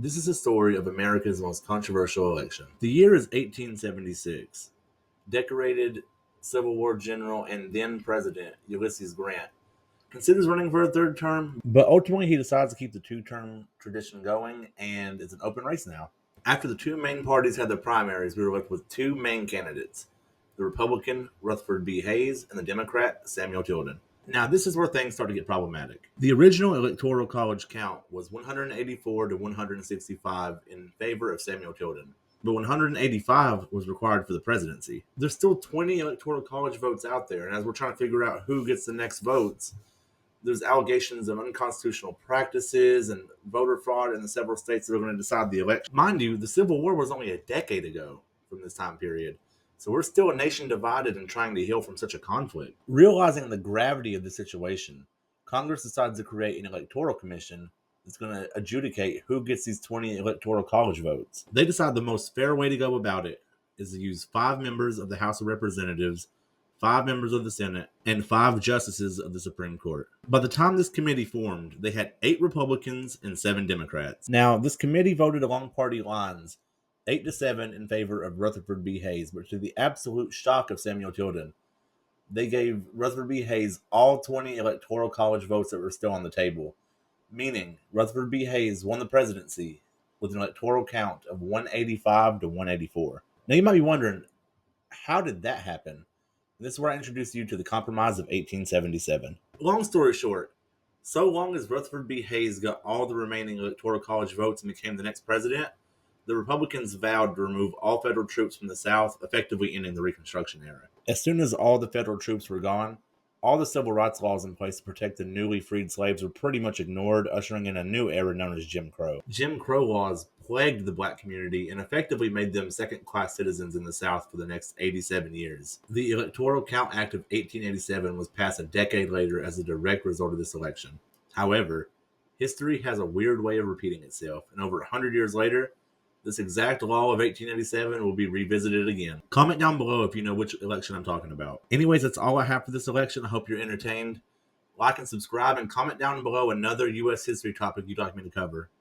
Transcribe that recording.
This is the story of America's most controversial election. The year is 1876. Decorated Civil War general and then President Ulysses Grant considers running for a third term, but ultimately he decides to keep the two-term tradition going, and it's an open race now. After the two main parties had their primaries, we were left with two main candidates: the Republican Rutherford B. Hayes and the Democrat Samuel Tilden. Now, this is where things start to get problematic. The original Electoral College count was 184 to 165 in favor of Samuel Tilden, but 185 was required for the presidency. There's still 20 Electoral College votes out there, and as we're trying to figure out who gets the next votes, there's allegations of unconstitutional practices and voter fraud in the several states that are going to decide the election. Mind you, the Civil War was only a decade ago from this time period. So we're still a nation divided and trying to heal from such a conflict. Realizing the gravity of the situation, Congress decides to create an electoral commission that's going to adjudicate who gets these 20 electoral college votes. They decide the most fair way to go about it is to use 5 members of the House of Representatives, 5 members of the Senate, and 5 justices of the Supreme Court. By the time this committee formed, they had 8 Republicans and 7 Democrats. Now, this committee voted along party lines 8-7 in favor of Rutherford B. Hayes, but to the absolute shock of Samuel Tilden, they gave Rutherford B. Hayes all 20 electoral college votes that were still on the table, meaning Rutherford B. Hayes won the presidency with an electoral count of 185 to 184. Now, you might be wondering, how did that happen? This is where I introduce you to the Compromise of 1877. Long story short, so long as Rutherford B. Hayes got all the remaining electoral college votes and became the next president, the Republicans vowed to remove all federal troops from the South, effectively ending the Reconstruction era. As soon as all the federal troops were gone, all the civil rights laws in place to protect the newly freed slaves were pretty much ignored, ushering in a new era known as Jim Crow. Jim Crow laws plagued the black community and effectively made them second-class citizens in the South for the next 87 years. The Electoral Count Act of 1887 was passed a decade later as a direct result of this election. However, history has a weird way of repeating itself, and over 100 years later, this exact law of 1887 will be revisited again. Comment down below if you know which election I'm talking about. Anyways, that's all I have for this election. I hope you're entertained. Like and subscribe, and comment down below another U.S. history topic you'd like me to cover.